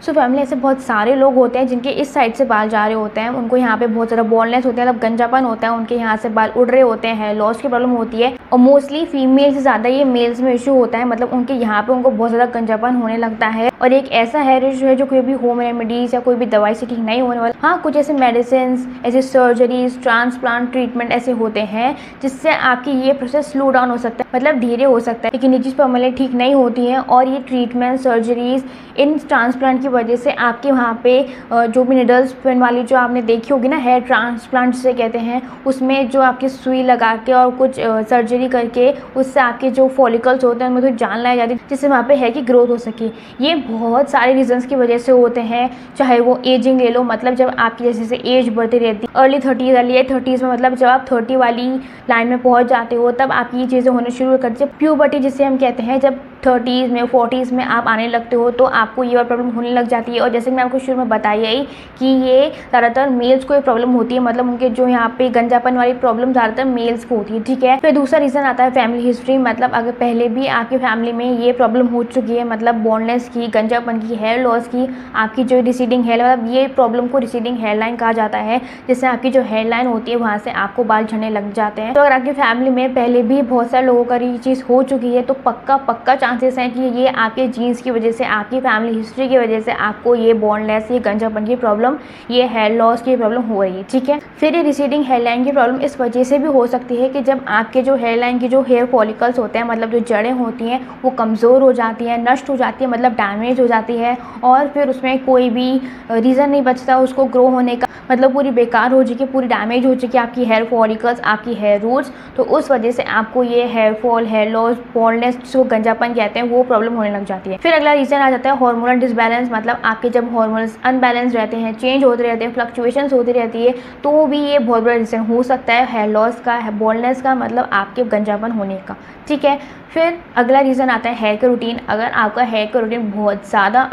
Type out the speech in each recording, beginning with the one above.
So family ऐसे बहुत सारे लोग होते हैं जिनके इस साइड से बाल जा रहे होते हैं, उनको यहाँ पे बहुत ज़्यादा बॉल्डनेस होते हैं, मतलब गंजापन होता है, उनके यहाँ से बाल उड़ रहे होते हैं, हेयर लॉस की प्रॉब्लम होती है। और मोस्टली फीमेल से ज़्यादा ये मेल्स में इशू होता है, मतलब उनके यहाँ पे उनको बहुत ज़्यादा गंजापन होने लगता है। और एक ऐसा हेयर इशू है जो कोई भी होम रेमेडीज या कोई भी दवाई से ठीक नहीं होने वाला। हाँ, कुछ ऐसे मेडिसिन, ऐसे सर्जरीज, ट्रांसप्लांट ट्रीटमेंट ऐसे होते हैं जिससे आपकी ये प्रोसेस स्लो डाउन हो सकता है, मतलब धीरे हो सकता है, लेकिन ये चीज़ परमानेंट ठीक नहीं होती है। और ये ट्रीटमेंट, सर्जरीज, इन ट्रांसप्लांट की वजह से आपके वहाँ पे जो भी निडल्स पिन वाली जो आपने देखी होगी ना, हेयर ट्रांसप्लांट से कहते हैं, उसमें जो आपकी सुई लगा के और कुछ सर्जरी करके उससे आपके जो फॉलिकल्स होते हैं उनमें तो जान लाई जाती है, जिससे वहाँ पे हेयर की ग्रोथ हो सके। ये बहुत सारे रीजंस की वजह से होते हैं, चाहे वो एजिंग ले लो, मतलब जब आपकी जैसे जैसे एज बढ़ती रहती है, अर्ली 30s अर्ली 30s में, मतलब जब आप 30 वाली लाइन में पहुँच जाते हो तब आपकी ये चीज़ें होने शुरू करती है। प्यूबर्टी जिसे हम कहते हैं, जब 30s में 40s में आप आने लगते हो तो आपको ये और प्रॉब्लम होने लग जाती है। और जैसे कि मैं आपको शुरू में बताई ही कि ये ज़्यादातर मेल्स को ये प्रॉब्लम होती है, मतलब उनके जो यहाँ पे गंजापन वाली प्रॉब्लम ज़्यादातर मेल्स को होती है, ठीक है। फिर दूसरा रीज़न आता है फैमिली हिस्ट्री, मतलब अगर पहले भी आपकी फैमिली में ये प्रॉब्लम हो चुकी है, मतलब बॉल्डनेस की, गंजापन की, हेयर लॉस की, आपकी जो रिसीडिंग हेयर, मतलब ये प्रॉब्लम को रिसीडिंग हेयर लाइन कहा जाता है, जिससे आपकी जो हेयर लाइन होती है वहाँ से आपको बाल झड़ने लग जाते हैं। तो अगर आपकी फैमिली में पहले भी बहुत सारे लोगों का ये चीज़ हो चुकी है तो पक्का चांसेस हैं कि ये आपके जीन्स की वजह से, आपकी फैमिली हिस्ट्री की वजह से आपको ये बॉल्डनेस, ये गंजापन की प्रॉब्लम, ये हेयर लॉस की प्रॉब्लम हो रही है, ठीक है। फिर ये रिसीडिंग हेयर लाइन की प्रॉब्लम इस वजह से भी हो सकती है कि जब आपके जो हेयर लाइन की जो हेयर फॉलिकल्स होते हैं, मतलब जो जड़ें होती हैं, वो कमज़ोर हो जाती हैं, नष्ट हो जाती है, मतलब डैमेज हो जाती है, और फिर उसमें कोई भी रीज़न नहीं बचता उसको ग्रो होने का, मतलब पूरी बेकार हो चुकी, पूरी डैमेज हो चुकी आपकी हेयर फॉलिकल्स, आपकी हेयर रूट्स। तो उस वजह से आपको ये hair fall, hair loss, baldness, जो गंजापन कहते हैं, वो प्रॉब्लम होने लग जाती है। फिर अगला रीज़न आ जाता है हार्मोनल डिसबैलेंस, मतलब आपके जब हार्मोन्स अनबैलेंस रहते हैं, चेंज होते रहते हैं, फ्लक्चुएशंस होती रहती है, तो भी ये बहुत बड़ा रीज़न हो सकता है हेयर लॉस का, बॉल्डनेस का, मतलब आपके गंजापन होने का, ठीक है। फिर अगला रीज़न आता है हेयर का रूटीन। अगर आपका हेयर का रूटीन बहुत ज़्यादा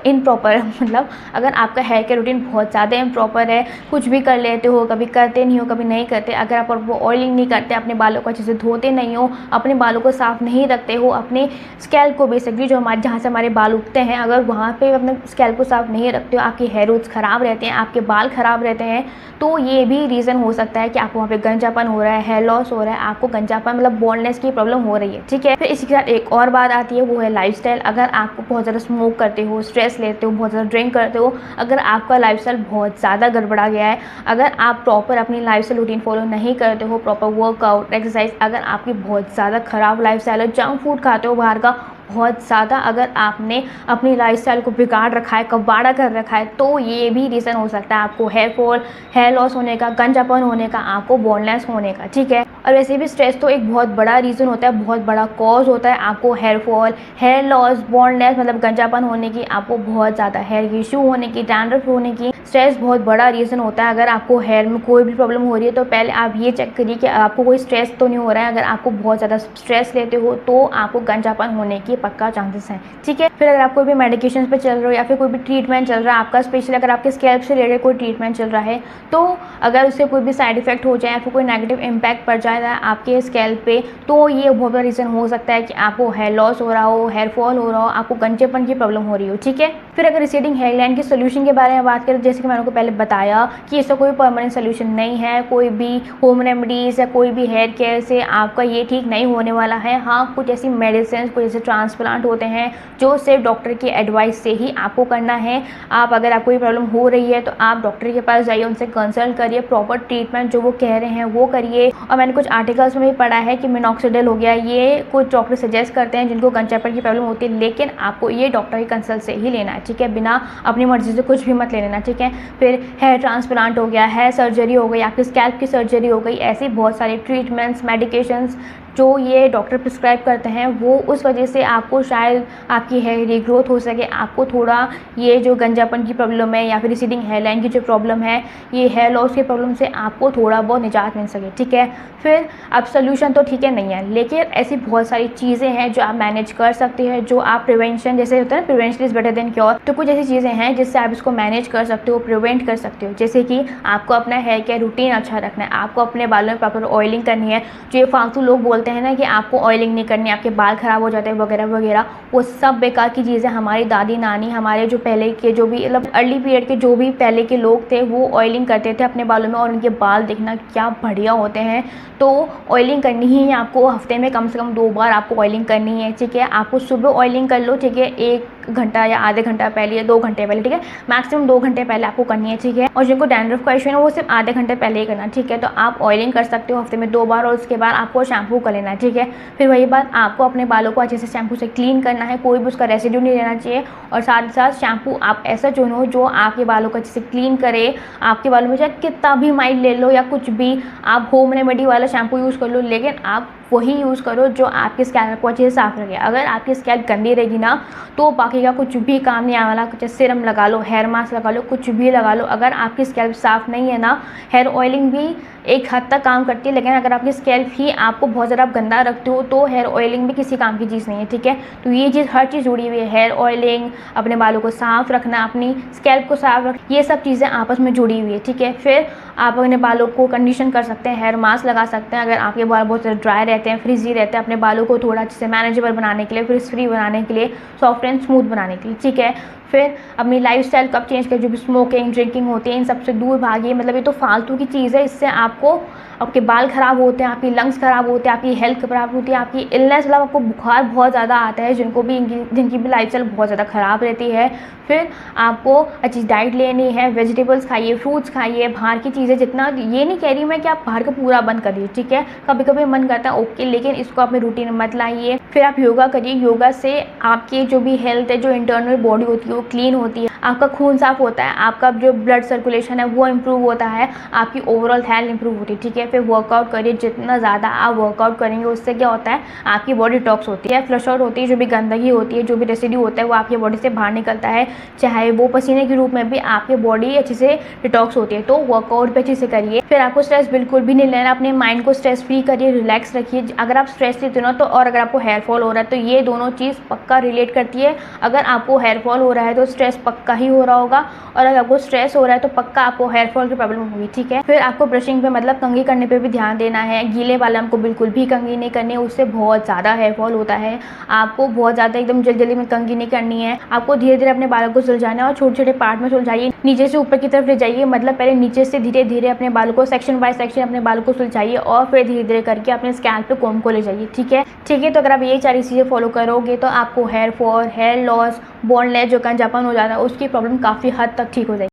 इम्प्रॉपर है, मतलब अगर आपका हेयर का रूटीन बहुत ज़्यादा इम्प्रॉपर है, कुछ भी कर लेते हो, कभी करते नहीं हो, कभी नहीं करते, अगर आप ऑयलिंग नहीं करते, अपने बालों को अच्छे से धोते नहीं हो, अपने बालों को साफ़ नहीं रखते हो, अपने स्कैल्प को बेसिकली जो हमारे जहाँ से हमारे बाल उगते हैं, अगर वहाँ पे अपने स्कैल्प को साफ़ नहीं रखते हो, आपके हेयर रूट्स ख़राब रहते हैं, आपके बाल ख़राब रहते हैं, तो ये भी रीज़न हो सकता है कि आपको वहाँ पे गंजापन हो रहा है, हेयर लॉस हो रहा है, आपको गंजापन मतलब बॉल्डनेस की प्रॉब्लम हो रही है, ठीक है। फिर इसी के साथ एक और बात आती है, वो है लाइफस्टाइल। अगर आपको बहुत ज़्यादा स्मोक करते हो, स्ट्रेस लेते हो, बहुत ज़्यादा ड्रिंक करते हो, अगर आपका लाइफस्टाइल बहुत ज़्यादा गड़बड़ा गया है, अगर आप प्रॉपर अपनी लाइफस्टाइल रूटीन फॉलो नहीं करते हो, प्रॉपर वर्कआउट, एक्सरसाइज, अगर आपकी बहुत ज़्यादा ख़राब लाइफस्टाइल है, जंक फूड खाते हो बाहर का बहुत ज़्यादा, अगर आपने अपनी लाइफस्टाइल को बिगाड़ रखा है, कबाड़ा कर रखा है, तो ये भी रीज़न हो सकता है आपको हेयर फॉल, हेयर लॉस होने का, गंजापन होने का, आपको बॉल्डनेस होने का, ठीक है। और वैसे भी स्ट्रेस तो एक बहुत बड़ा रीज़न होता है, बहुत बड़ा कॉज होता है आपको hair fall, hair loss, baldness, मतलब गंजापन होने की, आपको बहुत ज़्यादा हेयर इशू होने की, डैंड्रफ होने की। स्ट्रेस बहुत बड़ा रीज़न होता है। अगर आपको हेयर में कोई भी प्रॉब्लम हो रही है तो पहले आप ये चेक करिए कि आपको कोई स्ट्रेस तो नहीं हो रहा है। अगर आपको बहुत ज़्यादा स्ट्रेस लेते हो तो आपको गंजापन होने की पक्का चांसेस हैं, ठीक है। फिर अगर आप कोई भी मेडिकेशन पे चल रहे हो या फिर कोई भी ट्रीटमेंट चल रहा है आपका, स्पेशली अगर आपके स्कैल्प से रिलेटेड कोई ट्रीटमेंट चल रहा है, तो अगर उससे कोई भी साइड इफेक्ट हो जाए या फिर कोई नेगेटिव इम्पैक्ट पड़ जाए आपके स्कैल्प पे, तो ये बहुत बड़ा रीज़न हो सकता है कि आपको हेयर लॉस हो रहा हो, हेयर फॉल हो रहा हो, आपको गंजेपन की प्रॉब्लम हो रही हो, ठीक है। फिर अगर रिसीडिंग हेयर लाइन के सोल्यूशन के बारे में बात करें, जैसे कि मैंने आपको पहले बताया कि इसका कोई परमानेंट सोल्यूशन नहीं है, कोई भी होम रेमेडीज़ या कोई भी हेयर केयर से आपका ये ठीक नहीं होने वाला है। हाँ, कुछ ऐसी मेडिसिन, कुछ ऐसे ट्रांसप्लांट होते हैं जो सिर्फ डॉक्टर की एडवाइस से ही आपको करना है। आप अगर आपको ये प्रॉब्लम हो रही है तो आप डॉक्टर के पास जाइए, उनसे कंसल्ट करिए, प्रॉपर ट्रीटमेंट जो वो कह रहे हैं वो करिए। और मैंने कुछ आर्टिकल्स में भी पढ़ा है कि मिनॉक्सिडिल हो गया, ये कुछ डॉक्टर सजेस्ट करते हैं जिनको गंजापन की प्रॉब्लम होती है, लेकिन आपको ये डॉक्टर की कंसल्ट से ही लेना है, ठीक है, बिना अपनी मर्जी से कुछ भी मत ले लेना, ठीक है। फिर हेयर ट्रांसप्लांट हो गया, हेयर सर्जरी हो गई, आपकी स्कैल्प की सर्जरी हो गई, ऐसी बहुत सारी ट्रीटमेंट्स, मेडिकेशंस जो ये डॉक्टर प्रिस्क्राइब करते हैं, वो उस वजह से आपको शायद आपकी हेयर रीग्रोथ हो सके, आपको थोड़ा ये जो गंजापन की प्रॉब्लम है या फिर रिसीडिंग हेयर लाइन की जो प्रॉब्लम है, ये हेयर लॉस की प्रॉब्लम से आपको थोड़ा बहुत निजात मिल सके, ठीक है। फिर अब सोल्यूशन तो ठीक है नहीं है, लेकिन ऐसी बहुत सारी चीज़ें हैं जो आप मैनेज कर सकते हैं, जो आप प्रिवेंशन, जैसे होता है ना prevention is better than cure, तो कुछ ऐसी चीज़ें हैं जिससे आप इसको मैनेज कर सकते हो, प्रिवेंट कर सकते हो। जैसे कि आपको अपना हेयर केयर रूटीन अच्छा रखना है, आपको अपने बालों में प्रॉपर ऑयलिंग करनी है। जो ये फालतू लोग बोलते बोलते हैं ना कि आपको ऑयलिंग नहीं करनी, आपके बाल ख़राब हो जाते हैं वगैरह वगैरह, वो सब बेकार की चीज़ें। हमारी दादी नानी, हमारे जो पहले के जो भी मतलब अर्ली पीरियड के जो भी पहले के लोग थे वो ऑयलिंग करते थे अपने बालों में, और उनके बाल देखना क्या बढ़िया होते हैं। तो ऑयलिंग करनी ही है आपको, हफ्ते में कम से कम 2 बार आपको ऑयलिंग करनी है, ठीक है। आपको सुबह ऑयलिंग कर लो, ठीक है, 1 घंटा या आधे घंटा पहले या 2 घंटे पहले, ठीक है, मैक्सिमम 2 घंटे पहले आपको करनी है, ठीक है। और जिनको डैंड्रफ का इशू है वो सिर्फ आधे घंटे पहले ही करना, ठीक है। तो आप ऑयलिंग कर सकते हो हफ्ते में 2 बार, और उसके बाद आपको शैम्पू कर लेना है, ठीक है। फिर वही बात, आपको अपने बालों को अच्छे से शैम्पू से क्लीन करना है, कोई भी उसका रेसिड्यू नहीं रहना चाहिए। और साथ ही साथ शैम्पू आप ऐसा चुनो जो आपके बालों को अच्छे से क्लीन करे। आपके बालों में चाहे कितना भी माइल्ड ले लो या कुछ भी, आप होम रेमेडी वाला शैम्पू यूज़ कर लो, लेकिन आप वही यूज़ करो जो आपके स्कैल्प को अच्छे से साफ रखे। अगर आपकी स्कैल्प गंदी रहेगी ना तो बाकी का कुछ भी काम नहीं आने वाला। कुछ सीरम लगा लो, हेयर मास्क लगा लो, कुछ भी लगा लो, अगर आपकी स्कैल्प साफ़ नहीं है ना, हेयर ऑयलिंग भी एक हद तक काम करती है, लेकिन अगर आपकी स्कैल्प ही आपको बहुत ज़्यादा गंदा रखते हो तो हेयर ऑयलिंग भी किसी काम की चीज़ नहीं है, ठीक है। तो ये चीज़, हर चीज़ जुड़ी हुई है, हेयर ऑयलिंग, अपने बालों को साफ़ रखना, अपनी स्कैल्प को साफ रखना, ये सब चीज़ें आपस में जुड़ी हुई है, ठीक है। फिर आप अपने बालों को कंडीशन कर सकते हैं, हेयर मास्क लगा सकते हैं अगर आपके बाल बहुत ज़्यादा ड्राई रहते हैं, फ्रिजी रहते हैं, अपने बालों को थोड़ा अच्छे से मैनेजेबल बनाने के लिए, फ्रिज फ्री बनाने के लिए, सॉफ्ट एंड स्मूथ बनाने के लिए, ठीक है। फिर अपनी लाइफस्टाइल कब चेंज करें, जो भी स्मोकिंग ड्रिंकिंग होती है इन सबसे दूर भागिए। मतलब ये तो फालतू की चीज़ है, इससे आपको आपके बाल ख़राब होते हैं, आपकी लंग्स ख़राब होते हैं, आपकी हेल्थ ख़राब होती है, आपकी इलनेस, मतलब आपको बुखार बहुत ज़्यादा आता है, जिनकी भी लाइफस्टाइल बहुत ज़्यादा ख़राब रहती है। फिर आपको अच्छी डाइट लेनी है, वेजिटेबल्स खाइए, फ्रूट्स खाइए, बाहर की चीज़ें जितना, ये नहीं कह रही मैं कि आप बाहर का पूरा बंद करिए, ठीक है, कभी कभी मन करता है ओके, लेकिन इसको अपने रूटीन में मत लाइए। फिर आप योगा करिए, योगा से आपकी जो भी हेल्थ है, जो इंटरनल बॉडी होती है वो क्लीन होती है, आपका खून साफ होता है, आपका जो ब्लड सर्कुलेशन है वो इम्प्रूव होता है, आपकी ओवरऑल हेल्थ इंप्रूव होती है, ठीक है। फिर वर्कआउट करिए, जितना ज़्यादा आप वर्कआउट करेंगे उससे क्या होता है, आपकी बॉडी डिटॉक्स होती है, फ्लश आउट होती है, जो भी गंदगी होती है, जो भी रेसिड्यू होता है वो आपकी बॉडी से बाहर निकलता है, चाहे वो पसीने के रूप में भी आपकी बॉडी अच्छे से डिटॉक्स होती है। तो वर्कआउट भी अच्छे से करिए। फिर आपको स्ट्रेस बिल्कुल भी नहीं लेना, अपने माइंड को स्ट्रेस फ्री करिए, रिलैक्स रखिए। अगर आप स्ट्रेस लेते हो ना तो, और अगर आपको हेयर फॉल हो रहा है तो ये दोनों चीज़ पक्का रिलेट करती है। अगर आपको हेयर फॉल हो रहा है तो स्ट्रेस पक्का ही हो रहा होगा, और अगर आपको स्ट्रेस हो रहा है तो पक्का आपको हेयर फॉल की प्रॉब्लम होगी, ठीक है। फिर आपको ब्रशिंग पे, मतलब कंघी करने पे भी ध्यान देना है। गीले बाल हमको बिल्कुल भी कंघी नहीं करनी है, उससे बहुत ज़्यादा हेयर फॉल होता है। आपको बहुत ज़्यादा एकदम जल्दी में कंघी नहीं करनी है, आपको धीरे धीरे अपने बालों को सुलझाना है, और छोटे छोटे पार्ट में सुलझाइए, नीचे से ऊपर की तरफ ले जाइए। मतलब पहले नीचे से धीरे धीरे अपने बालों को सेक्शन बाय सेक्शन अपने बालों को सुलझाइए, और फिर धीरे धीरे करके अपने स्कैल्प पे कोम को ले जाइए, ठीक है, ठीक है। तो अगर आप ये सारी चीज़ें फॉलो करोगे तो आपको hair fall, hair loss, baldness, जो कंजापन हो जाता है, उसकी प्रॉब्लम काफ़ी हद तक ठीक हो जाएगी।